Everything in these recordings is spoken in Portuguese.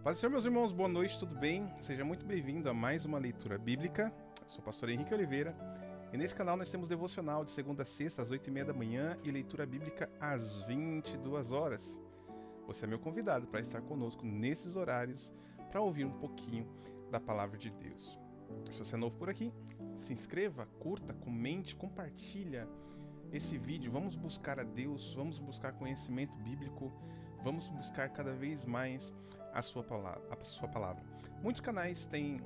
Paz do Senhor, meus irmãos, boa noite, tudo bem? Seja muito bem-vindo a mais uma leitura bíblica. Eu sou o pastor Henrique Oliveira e nesse canal nós temos devocional de segunda a sexta às 8h30 da manhã e leitura bíblica às 22 horas. Você é meu convidado para estar conosco nesses horários para ouvir um pouquinho da palavra de Deus. Se você é novo por aqui, se inscreva, curta, comente, compartilha esse vídeo. Vamos buscar a Deus, vamos buscar conhecimento bíblico, vamos buscar cada vez mais a sua palavra. Muitos canais têm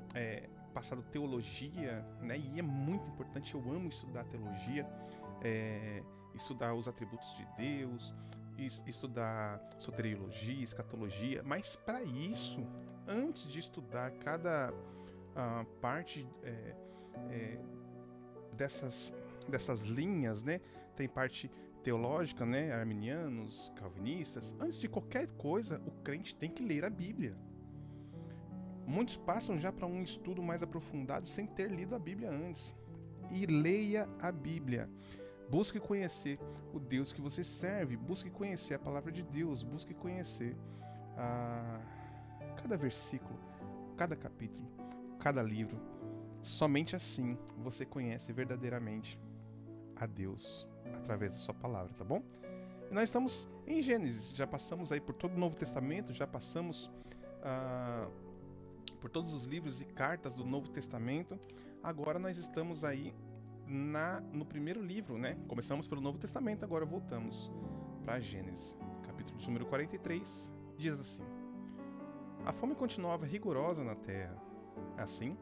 passado teologia, né? E é muito importante, eu amo estudar teologia, estudar os atributos de Deus, estudar soteriologia, escatologia, mas para isso, antes de estudar cada parte dessas linhas, né? Tem parte teológica, né? Arminianos, calvinistas. Antes de qualquer coisa, o crente tem que ler a Bíblia. Muitos passam já para um estudo mais aprofundado sem ter lido a Bíblia antes. E leia a Bíblia. Busque conhecer o Deus que você serve. Busque conhecer a palavra de Deus. Busque conhecer cada versículo, cada capítulo, cada livro. Somente assim você conhece verdadeiramente a Deus através da sua palavra, tá bom? E nós estamos em Gênesis, já passamos aí por todo o Novo Testamento, já passamos por todos os livros e cartas do Novo Testamento. Agora nós estamos aí no primeiro livro, né? Começamos pelo Novo Testamento, agora voltamos para Gênesis. Capítulo de número 43 diz assim: A fome continuava rigorosa na terra. Assim,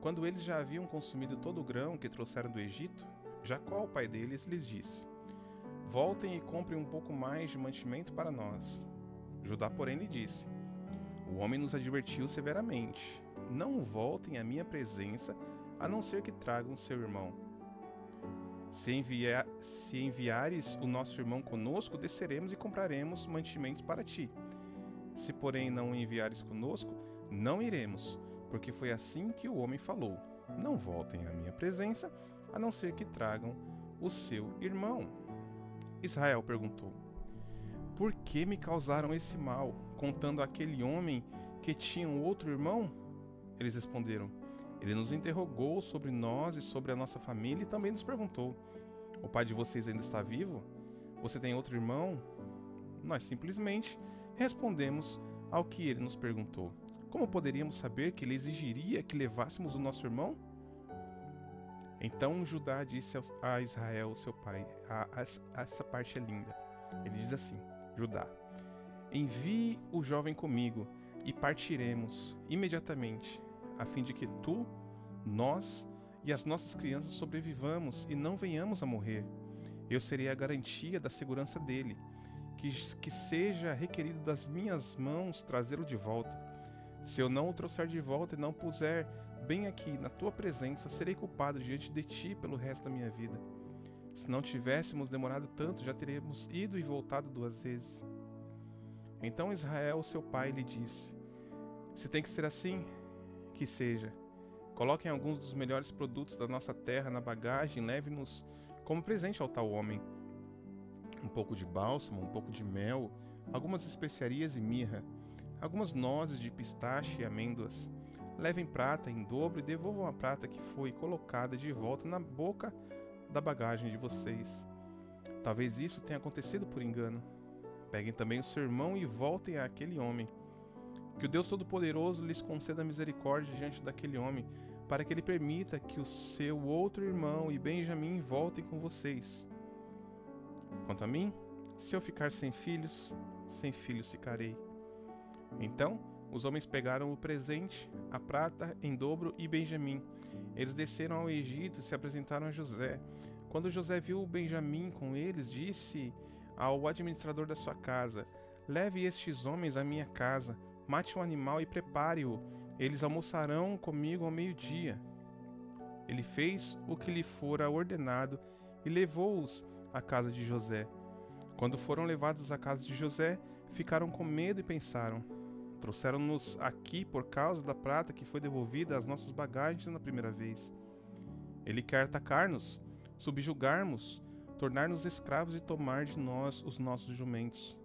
quando eles já haviam consumido todo o grão que trouxeram do Egito, Jacó, o pai deles, lhes disse: Voltem e comprem um pouco mais de mantimento para nós. Judá, porém, lhe disse: O homem nos advertiu severamente: Não voltem à minha presença, a não ser que tragam seu irmão. Se enviares o nosso irmão conosco, desceremos e compraremos mantimentos para ti. Se, porém, não o enviares conosco, não iremos, porque foi assim que o homem falou: Não voltem à minha presença, a não ser que tragam o seu irmão. Israel perguntou: Por que me causaram esse mal, contando aquele homem que tinha um outro irmão? Eles responderam: Ele nos interrogou sobre nós e sobre a nossa família e também nos perguntou: O pai de vocês ainda está vivo? Você tem outro irmão? Nós simplesmente respondemos ao que ele nos perguntou. Como poderíamos saber que ele exigiria que levássemos o nosso irmão? Então Judá disse a Israel, seu pai, essa parte é linda. Ele diz assim: Judá, envie o jovem comigo e partiremos imediatamente, a fim de que tu, nós e as nossas crianças sobrevivamos e não venhamos a morrer. Eu serei a garantia da segurança dele, que seja requerido das minhas mãos trazê-lo de volta. Se eu não o trouxer de volta e não puser bem aqui na tua presença, serei culpado diante de ti pelo resto da minha vida. Se não tivéssemos demorado tanto, já teríamos ido e voltado 2 vezes. Então Israel, seu pai, lhe disse: Se tem que ser assim, que seja. Coloquem alguns dos melhores produtos da nossa terra na bagagem e leve-nos como presente ao tal homem. Um pouco de bálsamo, um pouco de mel, algumas especiarias e mirra, algumas nozes de pistache e amêndoas. Levem prata em dobro e devolvam a prata que foi colocada de volta na boca da bagagem de vocês. Talvez isso tenha acontecido por engano. Peguem também o seu irmão e voltem àquele homem. Que o Deus Todo-Poderoso lhes conceda misericórdia diante daquele homem, para que ele permita que o seu outro irmão e Benjamim voltem com vocês. Quanto a mim, se eu ficar sem filhos ficarei. Então, os homens pegaram o presente, a prata em dobro e Benjamim. Eles desceram ao Egito e se apresentaram a José. Quando José viu Benjamim com eles, disse ao administrador da sua casa: Leve estes homens à minha casa, mate um animal e prepare-o. Eles almoçarão comigo ao meio-dia. Ele fez o que lhe fora ordenado e levou-os à casa de José. Quando foram levados à casa de José, ficaram com medo e pensaram: Trouxeram-nos aqui por causa da prata que foi devolvida às nossas bagagens na primeira vez. Ele quer atacar-nos, subjugar-nos, tornar-nos escravos e tomar de nós os nossos jumentos.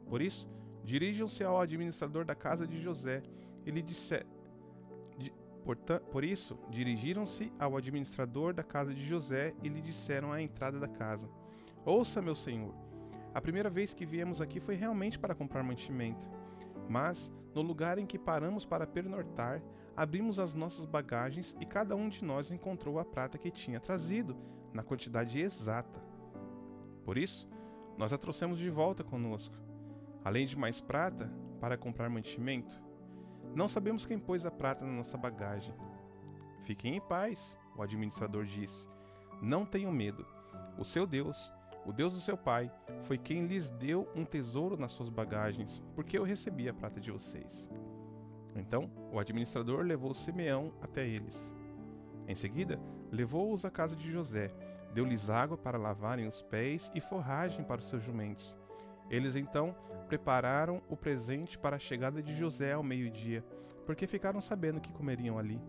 Por isso, Dirijam-se ao administrador da casa de José e lhe disseram. Por isso, dirigiram-se ao administrador da casa de José e lhe disseram à entrada da casa: Ouça, meu senhor, a primeira vez que viemos aqui foi realmente para comprar mantimento. Mas, no lugar em que paramos para pernoitar, abrimos as nossas bagagens e cada um de nós encontrou a prata que tinha trazido, na quantidade exata. Por isso, nós a trouxemos de volta conosco, além de mais prata, para comprar mantimento. Não sabemos quem pôs a prata na nossa bagagem. Fiquem em paz, o administrador disse. Não tenham medo. O seu Deus, o Deus do seu pai, foi quem lhes deu um tesouro nas suas bagagens, porque eu recebi a prata de vocês. Então, o administrador levou Simeão até eles. Em seguida, levou-os à casa de José, deu-lhes água para lavarem os pés e forragem para os seus jumentos. Eles então prepararam o presente para a chegada de José ao meio-dia, porque ficaram sabendo que comeriam ali.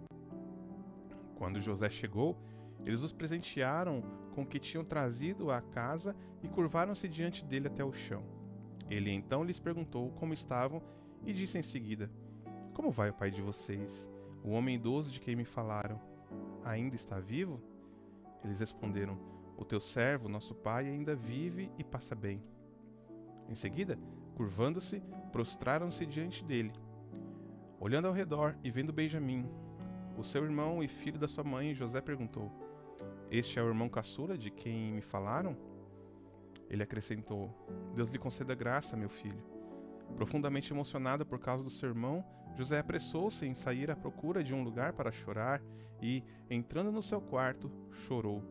Quando José chegou, eles os presentearam com o que tinham trazido à casa e curvaram-se diante dele até o chão. Ele então lhes perguntou como estavam e disse em seguida: Como vai o pai de vocês, o homem idoso de quem me falaram? Ainda está vivo? Eles responderam: O teu servo, nosso pai, ainda vive e passa bem. Em seguida, curvando-se, prostraram-se diante dele. Olhando ao redor e vendo Benjamim, o seu irmão e filho da sua mãe, José perguntou: Este é o irmão caçula de quem me falaram? Ele acrescentou: Deus lhe conceda graça, meu filho. Profundamente emocionado por causa do seu irmão, José apressou-se em sair à procura de um lugar para chorar e, entrando no seu quarto, chorou.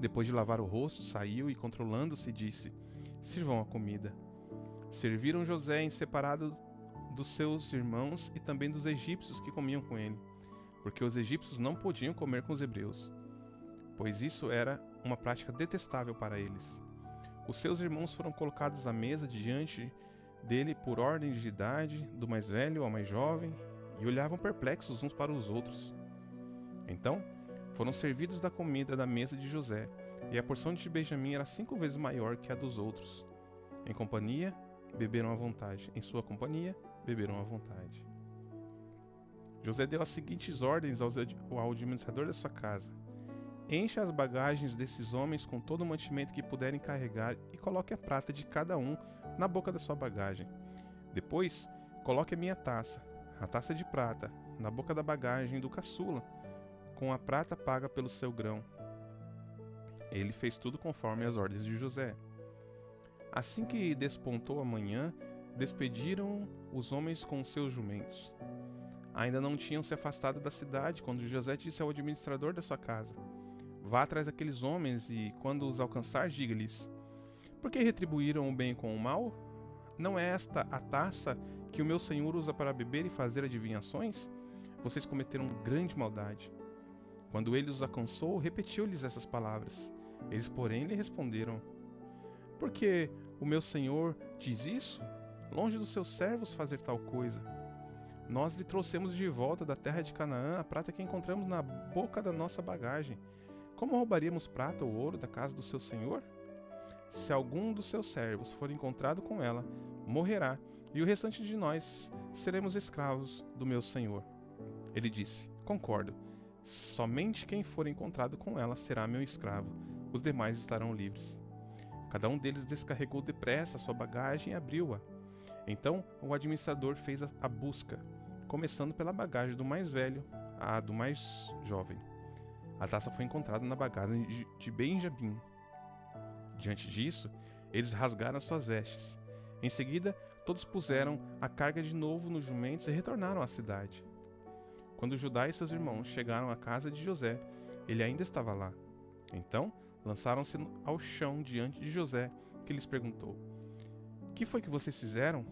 Depois de lavar o rosto, saiu e, controlando-se, disse: Sirvam a comida. Serviram José em separado dos seus irmãos e também dos egípcios que comiam com ele, porque os egípcios não podiam comer com os hebreus, pois isso era uma prática detestável para eles. Os seus irmãos foram colocados à mesa diante dele por ordem de idade, do mais velho ao mais jovem, e olhavam perplexos uns para os outros. Então, foram servidos da comida da mesa de José, e a porção de Benjamim era 5 vezes maior que a dos outros. Em companhia, beberam à vontade. Em sua companhia, beberam à vontade. José deu as seguintes ordens ao administrador da sua casa: Encha as bagagens desses homens com todo o mantimento que puderem carregar e coloque a prata de cada um na boca da sua bagagem. Depois, coloque a minha taça, a taça de prata, na boca da bagagem do caçula, com a prata paga pelo seu grão. Ele fez tudo conforme as ordens de José. Assim que despontou a manhã, despediram os homens com seus jumentos. Ainda não tinham se afastado da cidade quando José disse ao administrador da sua casa: Vá atrás daqueles homens e, quando os alcançar, diga-lhes: Por que retribuíram o bem com o mal? Não é esta a taça que o meu senhor usa para beber e fazer adivinhações? Vocês cometeram grande maldade. Quando ele os alcançou, repetiu-lhes essas palavras. Eles, porém, lhe responderam: Por que o meu senhor diz isso? Longe dos seus servos fazer tal coisa. Nós lhe trouxemos de volta da terra de Canaã a prata que encontramos na boca da nossa bagagem. Como roubaríamos prata ou ouro da casa do seu senhor? Se algum dos seus servos for encontrado com ela, morrerá, e o restante de nós seremos escravos do meu senhor. Ele disse: Concordo. Somente quem for encontrado com ela será meu escravo. Os demais estarão livres. Cada um deles descarregou depressa a sua bagagem e abriu-a. Então o administrador fez a busca, começando pela bagagem do mais velho à do mais jovem. A taça foi encontrada na bagagem de Benjamim. Diante disso, eles rasgaram suas vestes. Em seguida, todos puseram a carga de novo nos jumentos e retornaram à cidade. Quando Judá e seus irmãos chegaram à casa de José, ele ainda estava lá. Então, lançaram-se ao chão diante de José, que lhes perguntou: Que foi que vocês fizeram?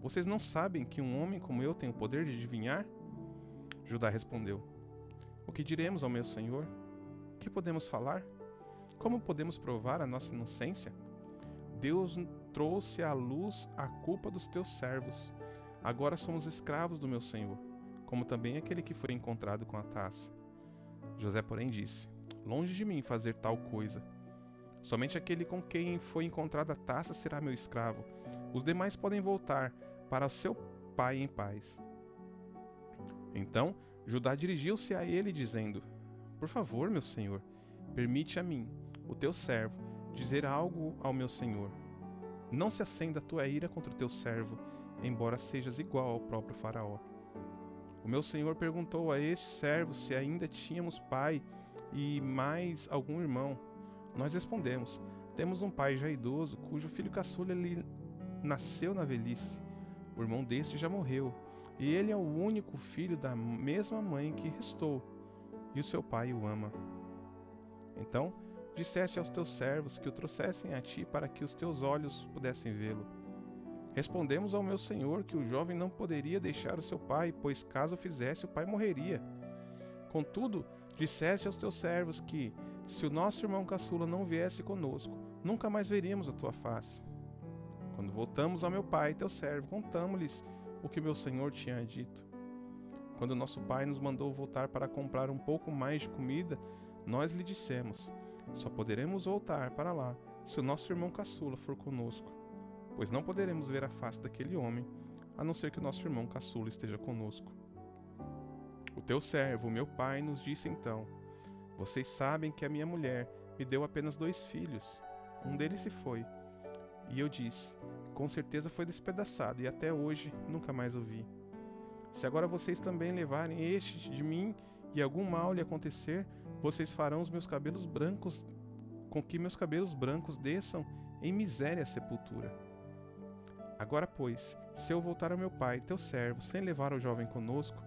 Vocês não sabem que um homem como eu tem o poder de adivinhar? Judá respondeu: O que diremos ao meu senhor? O que podemos falar? Como podemos provar a nossa inocência? Deus trouxe à luz a culpa dos teus servos. Agora somos escravos do meu senhor, como também aquele que foi encontrado com a taça. José, porém, disse: Longe de mim fazer tal coisa. Somente aquele com quem foi encontrada a taça será meu escravo, Os demais podem voltar para o seu pai em paz. Então Judá dirigiu-se a ele, dizendo: Por favor, meu senhor, permite a mim, o teu servo, dizer algo ao meu senhor. Não se acenda a tua ira contra o teu servo, embora sejas igual ao próprio Faraó. O meu senhor perguntou a este servo se ainda tínhamos pai e mais algum irmão. Nós respondemos: Temos um pai já idoso, cujo filho caçula lhe nasceu na velhice. O irmão deste já morreu, e ele é o único filho da mesma mãe que restou, e o seu pai o ama. Então disseste aos teus servos que o trouxessem a ti para que os teus olhos pudessem vê-lo. Respondemos ao meu senhor que o jovem não poderia deixar o seu pai, pois caso o fizesse, o pai morreria. Contudo, disseste aos teus servos que, se o nosso irmão caçula não viesse conosco, nunca mais veríamos a tua face. Quando voltamos ao meu pai, teu servo, contamos-lhes o que meu senhor tinha dito. Quando nosso pai nos mandou voltar para comprar um pouco mais de comida, nós lhe dissemos: Só poderemos voltar para lá se o nosso irmão caçula for conosco, pois não poderemos ver a face daquele homem, a não ser que o nosso irmão caçula esteja conosco. O teu servo, meu pai, nos disse então: Vocês sabem que a minha mulher me deu apenas 2 filhos. Um deles se foi. E eu disse: Com certeza foi despedaçado, e até hoje nunca mais o vi. Se agora vocês também levarem este de mim e algum mal lhe acontecer, vocês farão os meus cabelos brancos, com que meus cabelos brancos desçam em miséria à sepultura. Agora, pois, se eu voltar ao meu pai, teu servo, sem levar o jovem conosco,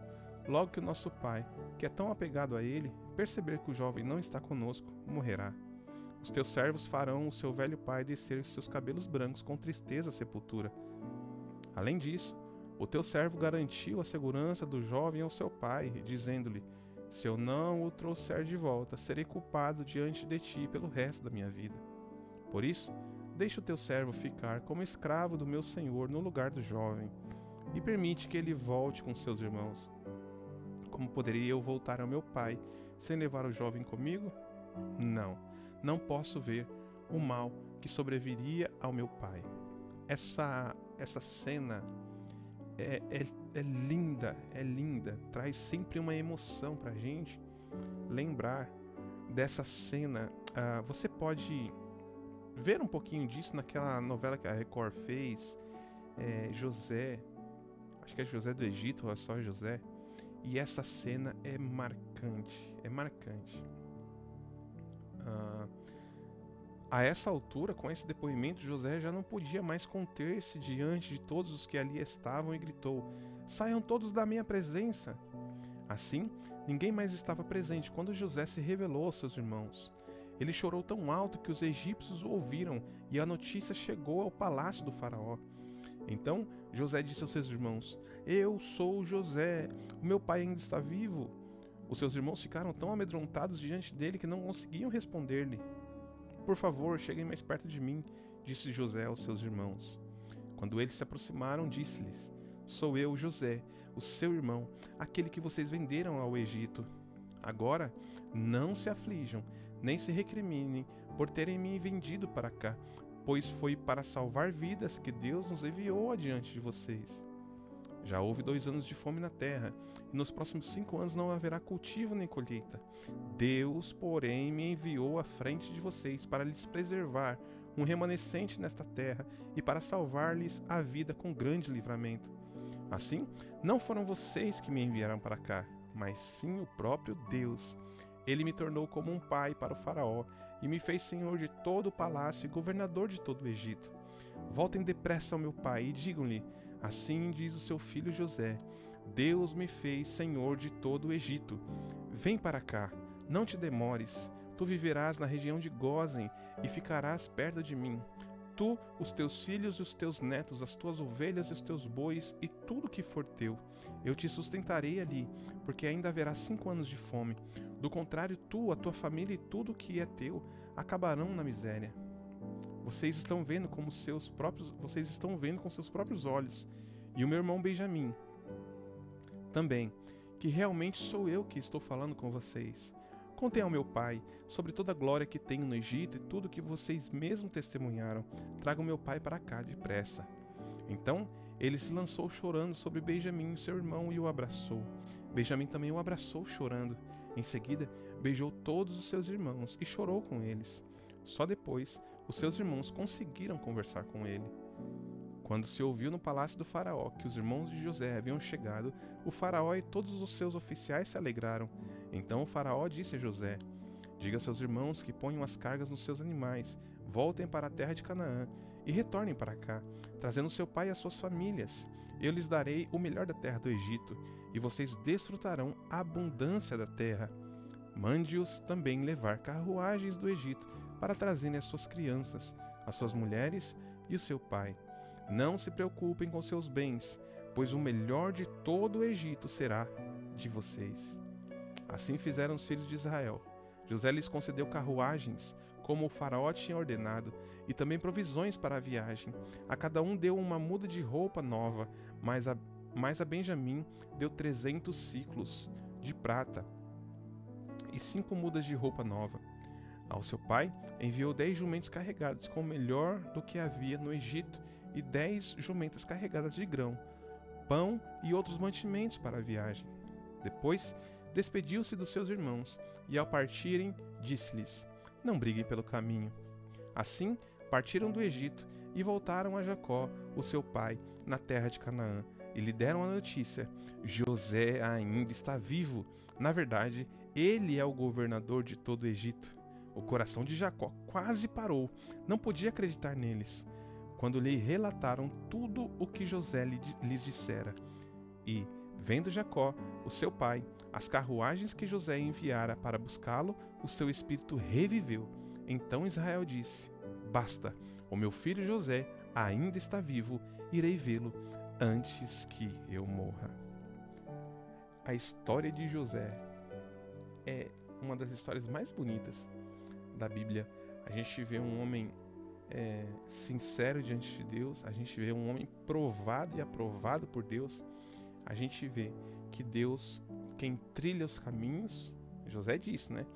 logo que o nosso pai, que é tão apegado a ele, perceber que o jovem não está conosco, morrerá. Os teus servos farão o seu velho pai descer seus cabelos brancos com tristeza à sepultura. Além disso, o teu servo garantiu a segurança do jovem ao seu pai, dizendo-lhe: Se eu não o trouxer de volta, serei culpado diante de ti pelo resto da minha vida. Por isso, deixa o teu servo ficar como escravo do meu senhor no lugar do jovem, e permite que ele volte com seus irmãos. Como poderia eu voltar ao meu pai sem levar o jovem comigo? Não posso ver o mal que sobreviria ao meu pai. Essa cena é linda, traz sempre uma emoção pra gente lembrar dessa cena. Você pode ver um pouquinho disso naquela novela que a Record fez, José, acho que é José do Egito, ou é só José, e essa cena é marcante. A essa altura, com esse depoimento, José já não podia mais conter-se diante de todos os que ali estavam e gritou: Saiam todos da minha presença! Assim, ninguém mais estava presente quando José se revelou aos seus irmãos. Ele chorou tão alto que os egípcios o ouviram e a notícia chegou ao palácio do faraó. Então José disse aos seus irmãos: Eu sou José, o meu pai ainda está vivo. Os seus irmãos ficaram tão amedrontados diante dele que não conseguiam responder-lhe. Por favor, cheguem mais perto de mim, disse José aos seus irmãos. Quando eles se aproximaram, disse-lhes: Sou eu, José, o seu irmão, aquele que vocês venderam ao Egito. Agora, não se aflijam, nem se recriminem por terem me vendido para cá, pois foi para salvar vidas que Deus nos enviou adiante de vocês. Já houve 2 anos de fome na terra, e nos próximos 5 anos não haverá cultivo nem colheita. Deus, porém, me enviou à frente de vocês para lhes preservar um remanescente nesta terra e para salvar-lhes a vida com grande livramento. Assim, não foram vocês que me enviaram para cá, mas sim o próprio Deus. Ele me tornou como um pai para o faraó e me fez senhor de todo o palácio e governador de todo o Egito. Voltem depressa ao meu pai e digam-lhe: Assim diz o seu filho José: Deus me fez senhor de todo o Egito. Vem para cá, não te demores. Tu viverás na região de Gósen e ficarás perto de mim. Tu, os teus filhos e os teus netos, as tuas ovelhas e os teus bois e tudo que for teu. Eu te sustentarei ali, porque ainda haverá 5 anos de fome. Do contrário, tu, a tua família e tudo que é teu acabarão na miséria. Vocês estão vendo com seus próprios olhos, e o meu irmão Benjamim também, que realmente sou eu que estou falando com vocês. Contem ao meu pai sobre toda a glória que tenho no Egito e tudo que vocês mesmos testemunharam. Tragam meu pai para cá depressa. Então ele se lançou chorando sobre Benjamim, seu irmão, e o abraçou. Benjamim também o abraçou chorando. Em seguida, beijou todos os seus irmãos e chorou com eles. Só depois, os seus irmãos conseguiram conversar com ele. Quando se ouviu no palácio do faraó que os irmãos de José haviam chegado, o faraó e todos os seus oficiais se alegraram. Então o faraó disse a José: diga a seus irmãos que ponham as cargas nos seus animais, voltem para a terra de Canaã e retornem para cá, trazendo seu pai e as suas famílias. Eu lhes darei o melhor da terra do Egito, e vocês desfrutarão a abundância da terra. Mande-os também levar carruagens do Egito para trazerem as suas crianças, as suas mulheres e o seu pai. Não se preocupem com seus bens, pois o melhor de todo o Egito será de vocês. Assim fizeram os filhos de Israel. José lhes concedeu carruagens, como o faraó tinha ordenado, e também provisões para a viagem. A cada um deu uma muda de roupa nova, mas a Benjamim deu 300 siclos de prata e 5 mudas de roupa nova. Ao seu pai enviou 10 jumentos carregados com o melhor do que havia no Egito e 10 jumentas carregadas de grão, pão e outros mantimentos para a viagem. Depois despediu-se dos seus irmãos e, ao partirem, disse-lhes: não briguem pelo caminho. Assim partiram do Egito e voltaram a Jacó, o seu pai, na terra de Canaã, e lhe deram a notícia: José ainda está vivo. Na verdade, ele é o governador de todo o Egito. O coração de Jacó quase parou, não podia acreditar neles, quando lhe relataram tudo o que José lhes dissera. E, vendo Jacó, o seu pai, as carruagens que José enviara para buscá-lo, o seu espírito reviveu. Então Israel disse: basta, o meu filho José ainda está vivo, irei vê-lo antes que eu morra. A história de José é uma das histórias mais bonitas da Bíblia. A gente vê um homem sincero diante de Deus, a gente vê um homem provado e aprovado por Deus, a gente vê que Deus, quem trilha os caminhos, José disse, né?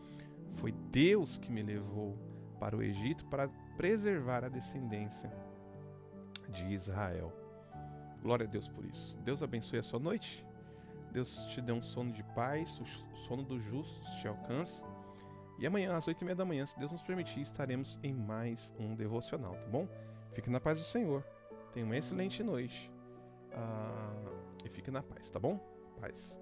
Foi Deus que me levou para o Egito para preservar a descendência de Israel. Glória a Deus por isso. Deus abençoe a sua noite. Deus te dê um sono de paz, o sono dos justos te alcance. E amanhã, às 8h30 da manhã, se Deus nos permitir, estaremos em mais um devocional, tá bom? Fique na paz do Senhor. Tenha uma excelente noite. E fique na paz, tá bom? Paz.